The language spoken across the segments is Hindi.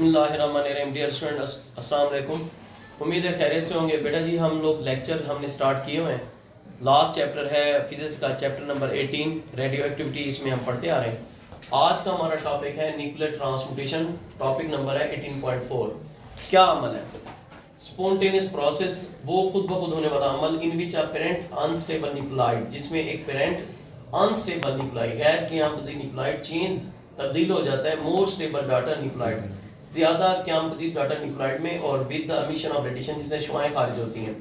बिस्मिल्लाहिर्रहमानिर्रहीम। डियर स्टूडेंट, अस्सलाम वालेकुम। उम्मीद है खैरियत से होंगे। बेटा जी, हम लोग लेक्चर हमने स्टार्ट किए हुए हैं। लास्ट चैप्टर है फिजिक्स का चैप्टर नंबर 18 रेडियो एक्टिविटी। इसमें हम पढ़ते आ रहे हैं। आज का हमारा टॉपिक है न्यूक्लियर ट्रांसमुटेशन। टॉपिक नंबर है 18.4। क्या अमल है? स्पॉन्टेनियस प्रोसेस, वो खुद ब खुद होने वाला अमल इन विच अ पेरेंट अनस्टेबल न्यूक्लियोटाइड, जिसमें एक पेरेंट अनस्टेबल न्यूक्लियोटाइड गैर क़याम पज़ीर न्यूक्लियोटाइड चेंज तब्दील हो जाता है मोर स्टेबल डाटा न्यूक्लियोटाइड, ज्यादा क़याम पज़ीर डाटा न्यूक्लियोटाइड में, और with the emission of radiation, जिससे शुआएं खारिज होती हैं,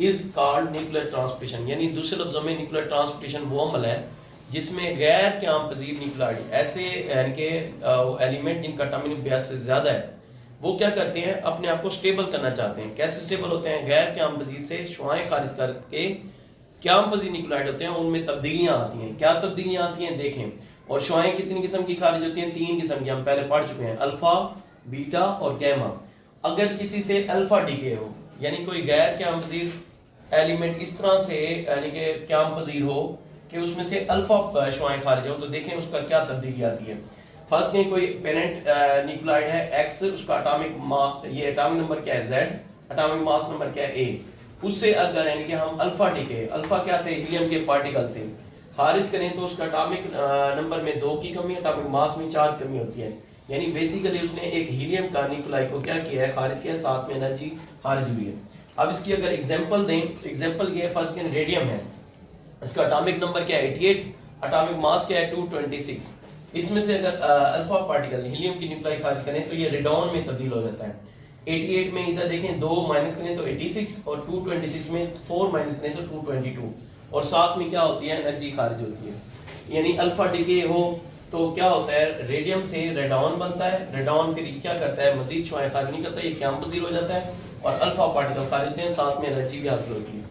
इज कॉल्ड न्यूक्लियर ट्रांसपोर्टेशन। यानी दूसरे लफ्जों में न्यूक्लियर ट्रांसपोर्टेशन वो अमल है जिसमें गैर क़याम पज़ीर न्यूक्लियोटाइड, ऐसे यानी कि एलिमेंट जिनका अटॉमिक मास से ज्यादा है, वो क्या करते हैं, अपने आप को स्टेबल करना चाहते हैं। कैसे स्टेबल होते हैं? गैर क़याम पज़ीर से शुआएं खारिज करके क़याम पज़ीर न्यूक्लियोटाइड होते हैं, उनमें तब्दीलियां आती हैं। क्या तब्दीलियां आती हैं देखें। और शुआएं कितनी किस्म की खारिज होती हैं? 3 किस्म की, हम पहले पढ़ चुके हैं, अल्फा, बीटा और गैमा। अगर किसी से अल्फा डीके हो, यानी कोई गैर क़याम पज़ीर एलिमेंट इस तरह से यानी कि क़याम पज़ीर हो कि उसमें से अल्फा शुआएं खारिज हो, तो देखें उसका क्या तब्दीली आती है। फर्स्ट में कोई पेरेंट न्यूक्लियोटाइड है एक्स, उसका एटॉमिक नंबर क्या है Z, एटॉमिक मास नंबर क्या है A। उससे अगर यानी कि हम अल्फा डीके, अल्फा क्या थे, हीलियम के पार्टिकल से खारिज करें, तो उसका एटॉमिक नंबर में 2 की कमी, एटॉमिक मास में 4 की कमी होती है। यानी बेसिकली उसने एक हीलियम का न्यूक्लियोटाइड को क्या किया है, खारिज किया है, साथ में एनर्जी खारिज हुई है। अब इसकी अगर एग्जांपल दें तो एग्जांपल ये है, फर्स्ट के रेडियम है, इसका एटॉमिक नंबर क्या है 88, एटॉमिक मास क्या है 226। इसमें से अगर अल्फा पार्टिकल हीलियम की न्यूक्लियोटाइड खारिज करें तो ये रेडॉन में तब्दील हो जाता है। 88 में इधर देखें 2 माइनस करें तो 86, और 226 में 4 माइनस करें तो 222, और साथ में क्या होती है, एनर्जी खारिज होती है। यानी अल्फा डीके हो तो क्या होता है, रेडियम से रेडॉन बनता है, रेडॉन फिर क्या करता है, मजीद शुआएं खारिज नहीं करता, ये क़याम पज़ीर हो जाता है, और अल्फा पार्टिकल खारिज होते हैं, साथ में एनर्जी भी हासिल होती है।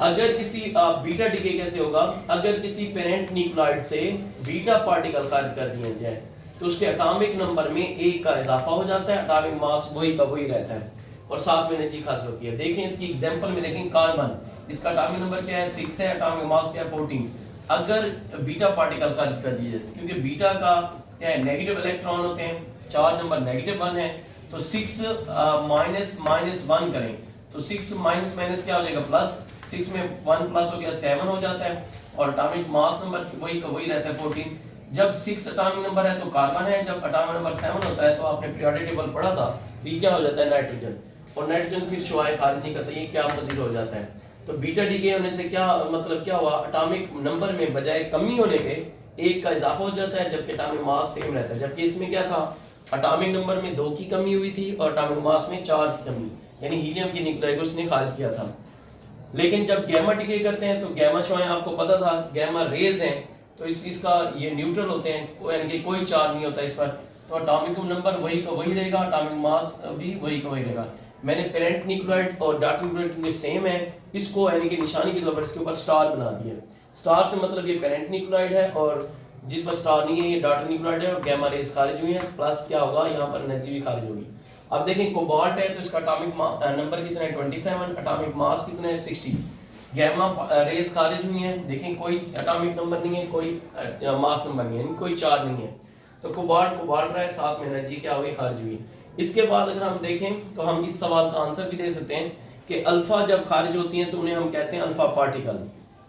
अगर किसी बीटा डीके कैसे होगा, अगर किसी पेरेंट न्यूक्लियोटाइड से बीटा पार्टिकल खारिज कर दिया जाए तो उसके एटॉमिक नंबर में 1 का इजाफा हो जाता है, एटॉमिक मास वही का वही रहता है, और साथ में एनर्जी हासिल होती है। देखें इसकी एग्जांपल में, देखें कार्बन, इसका एटॉमिक नंबर क्या है 6 है, एटॉमिक मास क्या है 14। अगर बीटा पार्टिकल खारिज कर दिए जाए, क्योंकि बीटा का क्या है, नेगेटिव इलेक्ट्रॉन होते हैं, चार्ज नंबर नेगेटिव 1 है, तो 6 माइनस माइनस 1 करें तो 6 माइनस माइनस क्या हो जाएगा, प्लस। 6 में 1 प्लस हो गया 7 हो जाता है, और एटॉमिक मास नंबर वही का वही रहता है 14। जब 6 एटॉमिक नंबर है तो कार्बन है, जब एटॉमिक नंबर 7 होता है तो आपने पीरियोडिक टेबल पढ़ा था, ये क्या हो जाता है, नाइट्रोजन, और नाइट्रोजन फिर शुआएं खारिज नहीं करता, ये क्या पज़ीर हो जाता है। तो बीटा डीके होने से क्या मतलब क्या हुआ, एटॉमिक नंबर में बजाय कमी होने के 1 का इजाफा हो जाता है, जबकि एटॉमिक मास सेम रहता है। जबकि इसमें क्या था, एटॉमिक नंबर में 2 की कमी हुई थी और एटॉमिक मास में 4 की कमी, यानी हीलियम की न्यूक्लियोटाइड उसने खारिज किया था। लेकिन जब गैमा डीके करते हैं तो गैमा शुआएं आपको पता था गैमा रेज हैं, तो इसका ये न्यूट्रल होते हैं, यानी कि कोई चार्ज नहीं होता इस पर, तो एटॉमिक नंबर वही का वही रहेगा, एटॉमिक मास भी वही का वही रहेगा। मैंने पेरेंट न्यूक्लियोटाइड और डाटा न्यूक्लियोटाइड क्योंकि सेम है, इसको यानी कि निशानी के तौर पर इसके ऊपर स्टार बना दिया। स्टार से मतलब ये पेरेंट न्यूक्लियोटाइड है, और जिस पर स्टार नहीं है ये डाटा न्यूक्लियोटाइड है, और गैमा रेज खारिज हुई है, प्लस क्या होगा, यहाँ पर एनर्जी भी खारिज होगी। अब देखें कोबाल्ट है तो इसका एटॉमिक नंबर कितना है 27, एटॉमिक मास कितना है 60। गैमा रेज खारिज हुई है, देखें कोई एटॉमिक नंबर नहीं है, कोई मास नंबर नहीं है, कोई चार्ज नहीं है, तो कोबाल्ट रहा है, साथ में एनर्जी क्या हुई, खारिज हुई। इसके बाद अगर हम देखें तो हम इस सवाल का आंसर भी दे सकते हैं कि अल्फा जब खारिज होती हैं तो उन्हें हम कहते हैं अल्फा पार्टिकल,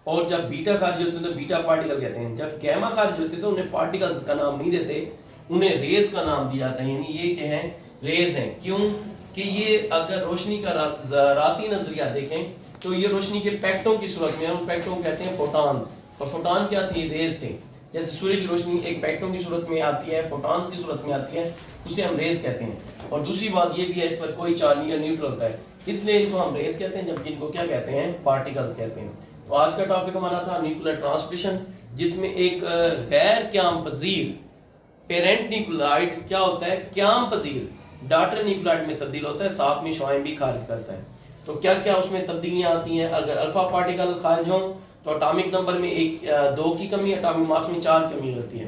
और जब बीटा खारिज होते हैं तो बीटा पार्टिकल कहते हैं। जब गैमा खारिज होते हैं तो उन्हें पार्टिकल्स का नाम नहीं देते, उन्हें रेज का नाम दिया जाता है, यानी ये क्या है, रेज हैं। क्यों कि ये अगर रोशनी का राती नजरिया देखें तो ये रोशनी के पैकेटों की सूरत में, उन पैकेटों को कहते हैं फोटॉन, और फोटॉन क्या थी, रेज थे। जैसे सूर्य की रोशनी एक पैकेटों की सूरत में आती है, फोटॉन्स की सूरत में आती है, उसे हम रेज कहते हैं। और दूसरी बात ये भी है, इस पर कोई चार्ज नहीं है, न्यूट्रल होता है, इसलिए इनको हम रेज कहते हैं, जबकि इनको क्या कहते हैं, पार्टिकल्स कहते हैं। तो आज का टॉपिक हमारा था न्यूक्लियर ट्रांसपोर्टेशन, जिसमें एक गैर क़याम पज़ीर पेरेंट न्यूक्लियोटाइड क्या होता है, क़याम पज़ीर डाटा न्यूक्लियोटाइड में तब्दील होता है, साथ में शुआएं भी खारिज करता है। तो क्या क्या उसमें तब्दीलियां आती हैं, अगर अल्फा पार्टिकल खारिज हो तो एटॉमिक नंबर में 2 की कमी, एटॉमिक मास में 4 की कमी होती है।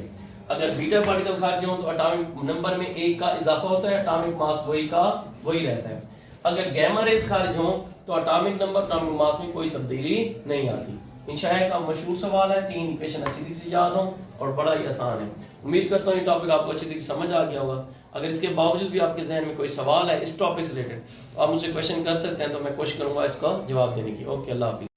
अगर बीटा पार्टिकल खारिज हो तो एटॉमिक नंबर में 1 का इजाफा होता है, एटॉमिक मास वही का वही रहता है। अगर गैमा रेज खारिज हो तो एटॉमिक नंबर, एटॉमिक मास में कोई तब्दीली नहीं आती। इंशाए का मशहूर सवाल है, 3 इक्वेशन अच्छी तरीके से याद हों और बड़ा ही आसान है। उम्मीद करता हूँ ये टॉपिक आपको अच्छी तरीके से समझ आ गया होगा। अगर इसके बावजूद भी आपके जहन में कोई सवाल है इस टॉपिक से रिलेटेड तो आप मुझसे क्वेश्चन कर सकते हैं, तो मैं कोशिश करूँगा इसका जवाब देने की। ओके, अल्लाह हाफिज़।